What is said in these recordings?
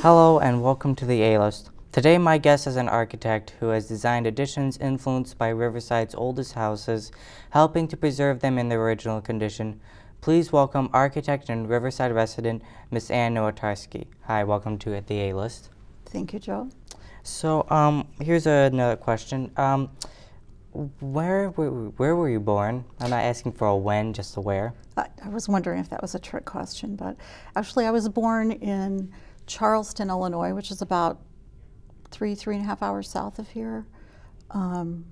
Hello and welcome to the A-List. Today my guest is an architect who has designed additions influenced by Riverside's oldest houses, helping to preserve them in their original condition. Please welcome architect and Riverside resident, Miss Ann Noatarski. Hi, welcome to the A-List. Thank you, Joe. So here's another question. Where were you born? I'm not asking for a when, just a where. I was wondering if that was a trick question, but actually I was born in Charleston, Illinois, which is about three and a half hours south of here. And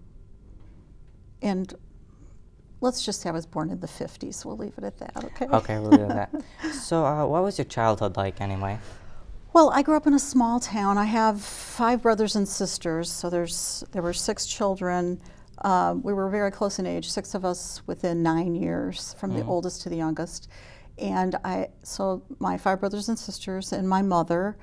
let's just say I was born in the 50s. We'll leave it at that, okay? Okay, we'll leave it at that. So what was your childhood like anyway? Well, I grew up in a small town. I have 5 brothers and sisters, so there were 6 children. We were very close in age, 6 of us within 9 years, from the oldest to the youngest. And so my 5 brothers and sisters and my mother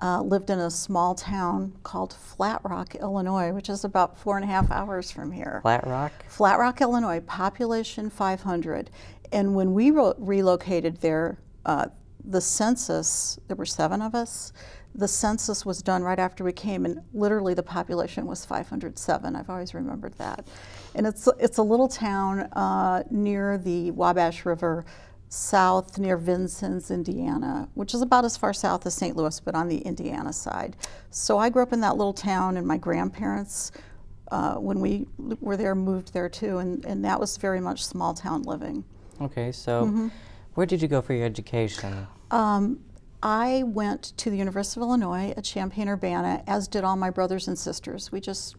lived in a small town called Flat Rock, Illinois, which is about 4.5 hours from here. Flat Rock? Flat Rock, Illinois, population 500. And when we relocated there, the census, there were 7 of us, the census was done right after we came, and literally the population was 507. I've always remembered that. And it's a little town near the Wabash River, south near Vincennes, Indiana, which is about as far south as St. Louis, but on the Indiana side. So I grew up in that little town, and my grandparents, when we were there, moved there too, and that was very much small town living. Okay, so where did you go for your education? I went to the University of Illinois at Champaign-Urbana, as did all my brothers and sisters. We just,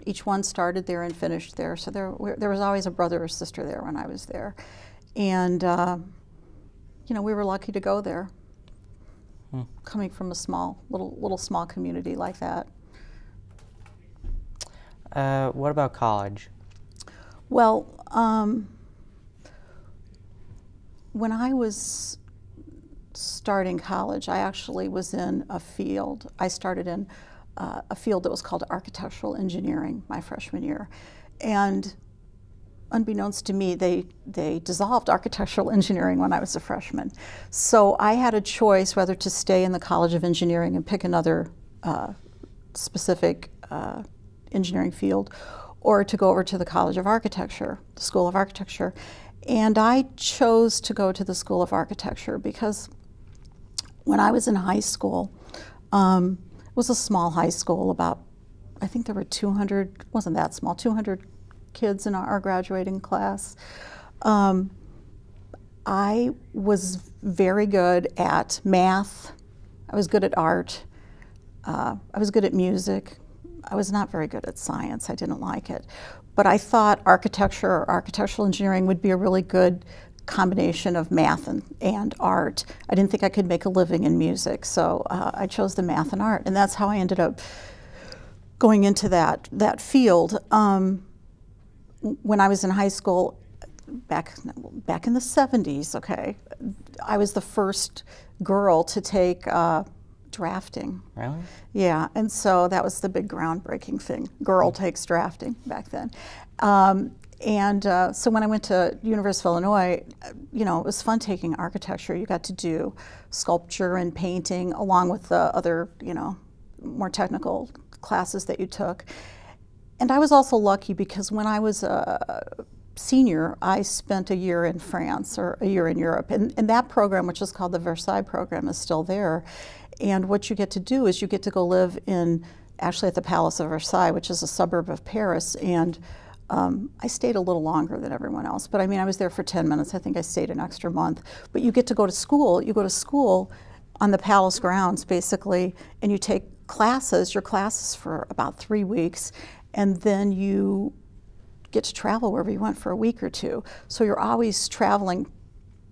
each one started there and finished there, so there was always a brother or sister there when I was there. And, you know, we were lucky to go there, coming from a small, little small community like that. What about college? Well, when I was starting college, I actually was in a field. I started in a field that was called architectural engineering my freshman year. And unbeknownst to me, they dissolved architectural engineering when I was a freshman. So I had a choice whether to stay in the College of Engineering and pick another specific engineering field, or to go over to the College of Architecture, the School of Architecture. And I chose to go to the School of Architecture because when I was in high school, it was a small high school, about, I think there were 200, wasn't that small, 200 kids in our graduating class. I was very good at math. I was good at art. I was good at music. I was not very good at science. I didn't like it. But I thought architecture or architectural engineering would be a really good combination of math and art. I didn't think I could make a living in music, so I chose the math and art, and that's how I ended up going into that field. When I was in high school, back in the 70s, okay, I was the first girl to take drafting. Really? Yeah, and so that was the big groundbreaking thing. Girl takes drafting back then. So when I went to University of Illinois, you know, it was fun taking architecture. You got to do sculpture and painting along with the other, you know, more technical classes that you took. And I was also lucky because when I was a senior, I spent a year in France or a year in Europe. And that program, which is called the Versailles program, is still there. And what you get to do is you get to go live actually at the Palace of Versailles, which is a suburb of Paris. And I stayed a little longer than everyone else. But I mean, I was there for 10 minutes. I think I stayed an extra month. But you get to go to school. You go to school on the palace grounds, basically, and you take your classes for about 3 weeks. And then you get to travel wherever you want for a week or 2. So you're always traveling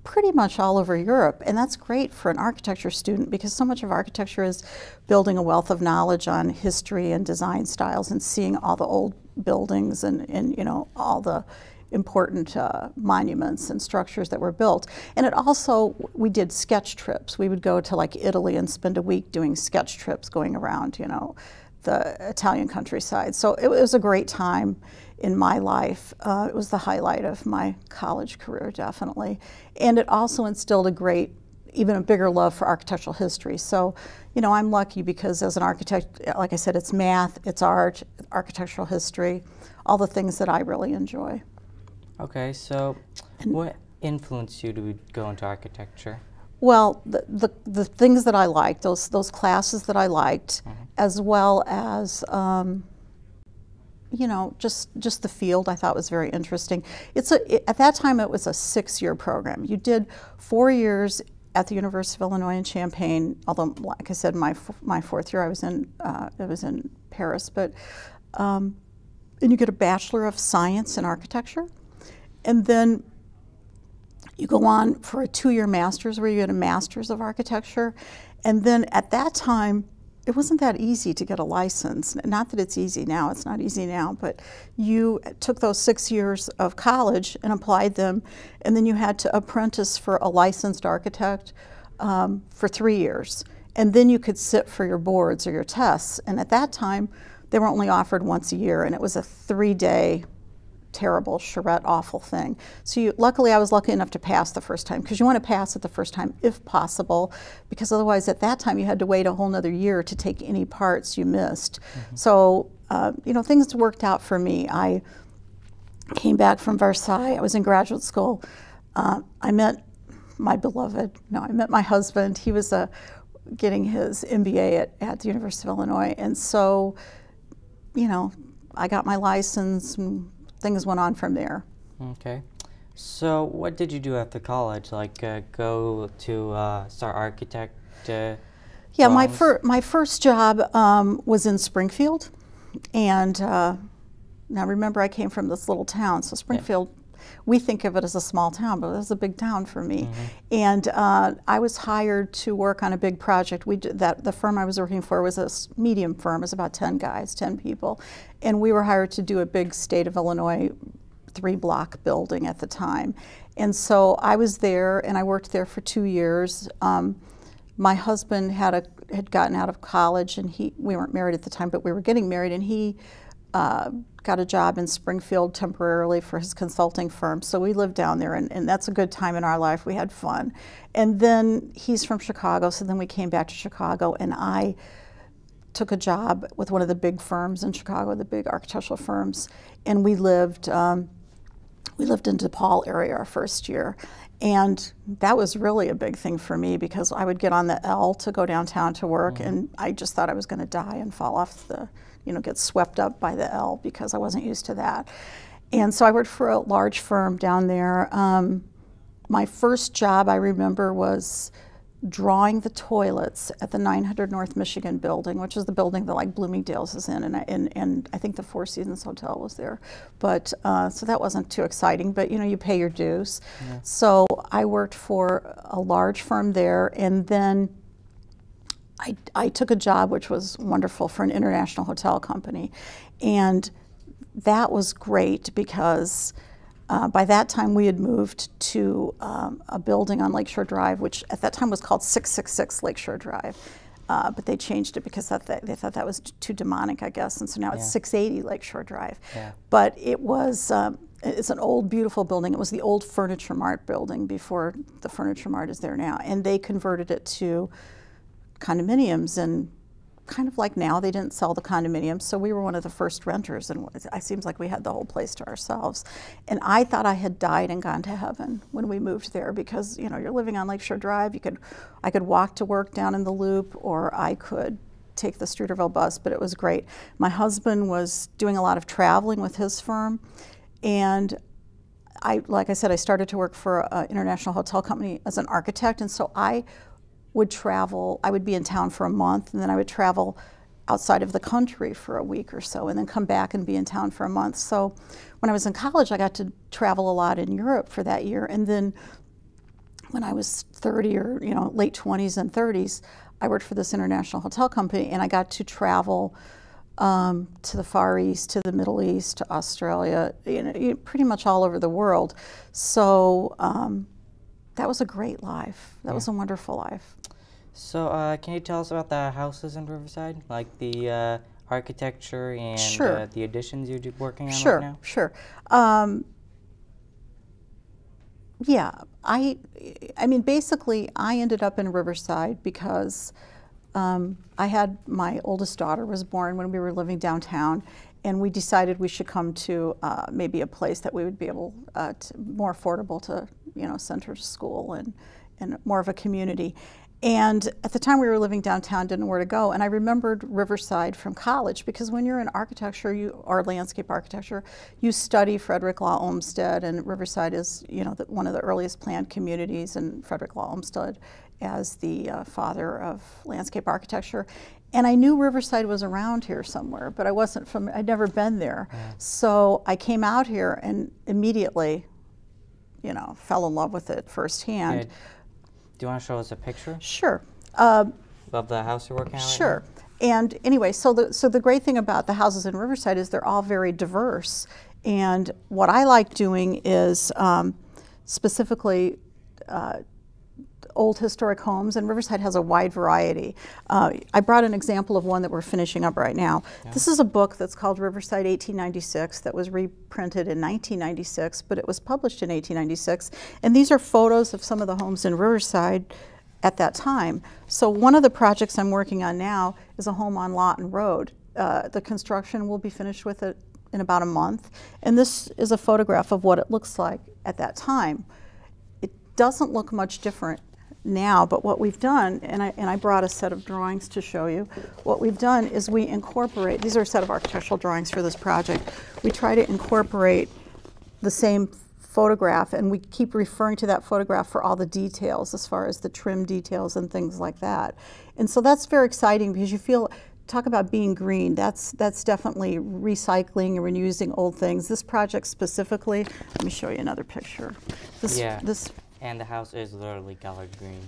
pretty much all over Europe, and that's great for an architecture student because so much of architecture is building a wealth of knowledge on history and design styles and seeing all the old buildings and you know, all the important monuments and structures that were built. And it also, we did sketch trips. We would go to like Italy and spend a week doing sketch trips going around, you know, the Italian countryside. So it was a great time in my life. It was the highlight of my college career, definitely. And it also instilled a great even a bigger love for architectural history. So, you know, I'm lucky because as an architect, like I said, it's math, it's art, architectural history, all the things that I really enjoy. Okay, so what influenced you to go into architecture? Well, the things that I liked, those classes that I liked, as well as you know, just the field I thought was very interesting. At that time it was a 6-year program. You did 4 years at the University of Illinois in Champaign. Although, like I said, my 4th year I was in Paris, but and you get a Bachelor of Science in Architecture, and then you go on for a 2-year master's where you get a Master's of Architecture, and then at that time it wasn't that easy to get a license. Not that it's easy now, it's not easy now, but you took those 6 years of college and applied them, and then you had to apprentice for a licensed architect for 3 years. And then you could sit for your boards or your tests. And at that time, they were only offered once a year, and it was a 3-day terrible, charrette, awful thing. So luckily I was lucky enough to pass the first time, because you want to pass it the first time if possible, because otherwise at that time you had to wait a whole nother year to take any parts you missed. So, you know, things worked out for me. I came back from Versailles, I was in graduate school. I met my husband. He was getting his MBA at the University of Illinois, and so, you know, I got my license, and things went on from there. Okay. So what did you do after college? Like go to start architect Yeah, my first job was in Springfield. And now remember, I came from this little town. So Springfield, we think of it as a small town, but it was a big town for me. And I was hired to work on a big project. The firm I was working for was a medium firm. It was about 10 guys, 10 people. And we were hired to do a big state of Illinois 3-block building at the time. And so I was there, and I worked there for 2 years. My husband had gotten out of college, and we weren't married at the time, but we were getting married, and he got a job in Springfield temporarily for his consulting firm. So we lived down there, and that's a good time in our life. We had fun. And then he's from Chicago, so then we came back to Chicago, and I took a job with one of the big firms in Chicago, the big architectural firms, and we lived in DePaul area our first year. And that was really a big thing for me, because I would get on the L to go downtown to work, and I just thought I was going to die and fall off get swept up by the L, because I wasn't used to that. And so I worked for a large firm down there. My first job, I remember, was drawing the toilets at the 900 North Michigan building, which is the building that like Bloomingdale's is in, and I think the Four Seasons Hotel was there. But so that wasn't too exciting, but you know, you pay your dues. So I worked for a large firm there, and then I took a job which was wonderful for an international hotel company, and that was great because by that time we had moved to a building on Lakeshore Drive, which at that time was called 666 Lakeshore Drive, but they changed it because they thought that was too demonic, I guess, and so now it's 680 Lakeshore Drive. But it was it's an old, beautiful building. It was the old Furniture Mart building before the Furniture Mart is there now, and they converted it to condominiums, and kind of like now, they didn't sell the condominiums, so we were one of the first renters, and it seems like we had the whole place to ourselves. And I thought I had died and gone to heaven when we moved there, because you know, you're living on Lakeshore Drive. I could walk to work down in the Loop, or I could take the Streeterville bus, but it was great. My husband was doing a lot of traveling with his firm, and like I said, I started to work for an international hotel company as an architect, and so I would travel. I would be in town for a month, and then I would travel outside of the country for a week or so, and then come back and be in town for a month. So when I was in college, I got to travel a lot in Europe for that year, and then when I was 30 or late 20s and 30s, I worked for this international hotel company, and I got to travel to the Far East, to the Middle East, to Australia, pretty much all over the world. So that was a great life. That was a wonderful life. So can you tell us about the houses in Riverside, like the architecture and the additions you're working on right now? Sure. Yeah, I mean, basically, I ended up in Riverside because I had my oldest daughter was born when we were living downtown, and we decided we should come to maybe a place that we would be able more affordable to, send her to school and more of a community. And at the time we were living downtown, didn't know where to go. And I remembered Riverside from college, because when you're in architecture or landscape architecture, you study Frederick Law Olmsted, and Riverside is, one of the earliest planned communities, and Frederick Law Olmsted as the father of landscape architecture. And I knew Riverside was around here somewhere, but I'd never been there. Yeah. So I came out here and immediately, fell in love with it firsthand. Yeah. Do you want to show us a picture? Sure. Of the house you're working on right Sure. Now? And anyway, so the great thing about the houses in Riverside is they're all very diverse. And what I like doing is specifically old historic homes, and Riverside has a wide variety. I brought an example of one that we're finishing up right now. Yeah. This is a book that's called Riverside 1896 that was reprinted in 1996, but it was published in 1896. And these are photos of some of the homes in Riverside at that time. So one of the projects I'm working on now is a home on Lawton Road. The construction will be finished with it in about a month. And this is a photograph of what it looks like at that time. It doesn't look much different now, but what we've done, and I brought a set of drawings to show you, what we've done is we incorporate, these are a set of architectural drawings for this project, we try to incorporate the same photograph, and we keep referring to that photograph for all the details as far as the trim details and things like that. And so that's very exciting, because you feel, talk about being green, that's definitely recycling and reusing old things. This project specifically, let me show you another picture. And the house is literally colored green.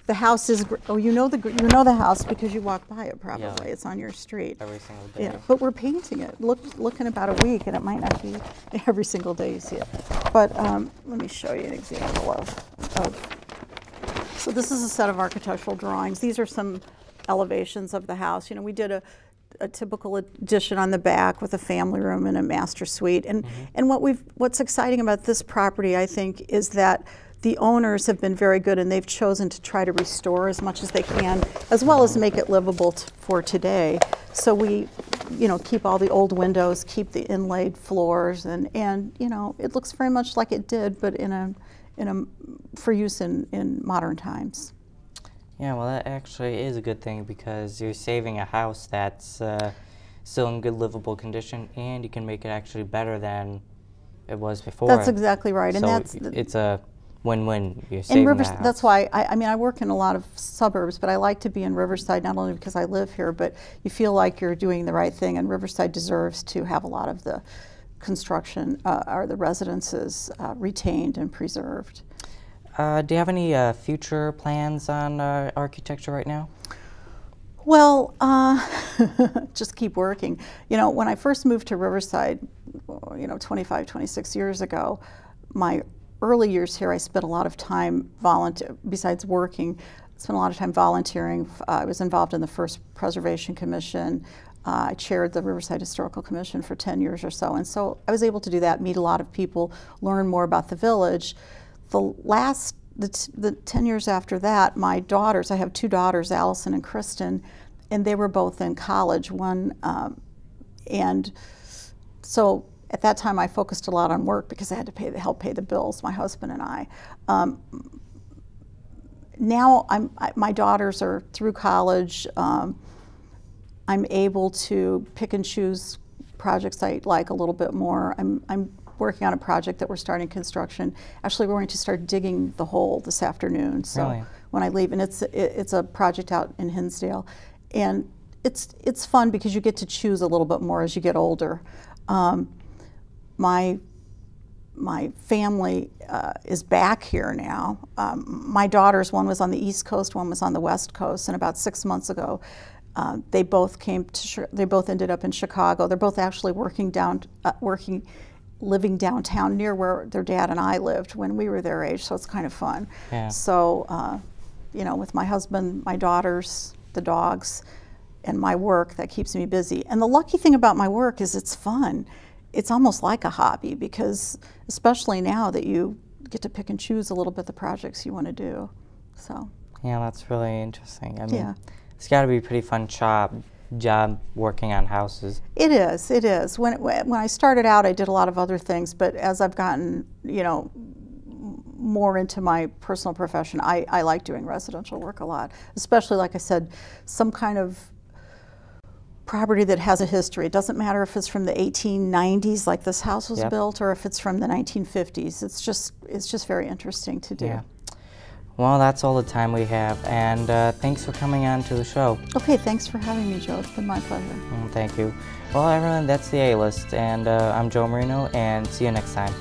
The house is, oh, you know the house because you walk by it probably. Yeah. It's on your street. Every single day. Yeah, but we're painting it. Look in about a week, and it might not be every single day you see it. But let me show you an example of. So this is a set of architectural drawings. These are some elevations of the house. We did a typical addition on the back with a family room and a master suite. And what's exciting about this property, I think, is that the owners have been very good, and they've chosen to try to restore as much as they can, as well as make it livable for today. So we, keep all the old windows, keep the inlaid floors, and it looks very much like it did, but for use in modern times. Yeah, well, that actually is a good thing, because you're saving a house that's still in good livable condition, and you can make it actually better than it was before. That's exactly right, and it's a win-win. You're saving the house. That's why I work in a lot of suburbs, but I like to be in Riverside not only because I live here, but you feel like you're doing the right thing, and Riverside deserves to have a lot of the construction or the residences retained and preserved. Do you have any future plans on architecture right now? Well, just keep working. When I first moved to Riverside, 25, 26 years ago, my early years here, I spent a lot of time besides working, spent a lot of time volunteering. I was involved in the first Preservation Commission. I chaired the Riverside Historical Commission for 10 years or so. And so I was able to do that, meet a lot of people, learn more about the village. The 10 years after that, my daughters, I have two daughters, Allison and Kristen, and they were both in college. And so at that time I focused a lot on work because I had to help pay the bills, my husband and I. Now my daughters are through college. I'm able to pick and choose projects I like a little bit more. I'm working on a project that we're starting construction. Actually, we're going to start digging the hole this afternoon. So really? When I leave, and it's a project out in Hinsdale, and it's fun because you get to choose a little bit more as you get older. My family is back here now. My daughters, one was on the East Coast, one was on the West Coast, and about 6 months ago, they both ended up in Chicago. They're both actually living downtown near where their dad and I lived when we were their age, so it's kind of fun. Yeah. So, with my husband, my daughters, the dogs, and my work, that keeps me busy. And the lucky thing about my work is it's fun. It's almost like a hobby because, especially now that you get to pick and choose a little bit the projects you want to do. So yeah, that's really interesting. I mean, yeah. It's got to be a pretty fun job working on houses. It is. It is. When I started out, I did a lot of other things, but as I've gotten, you know, more into my personal profession, I like doing residential work a lot, especially, like I said, some kind of property that has a history. It doesn't matter if it's from the 1890s, like this house was built, or if it's from the 1950s. It's just very interesting to do. Yeah. Well, that's all the time we have, and thanks for coming on to the show. Okay, thanks for having me, Joe. It's been my pleasure. Thank you. Well, everyone, that's the A-List, and I'm Joe Marino, and see you next time.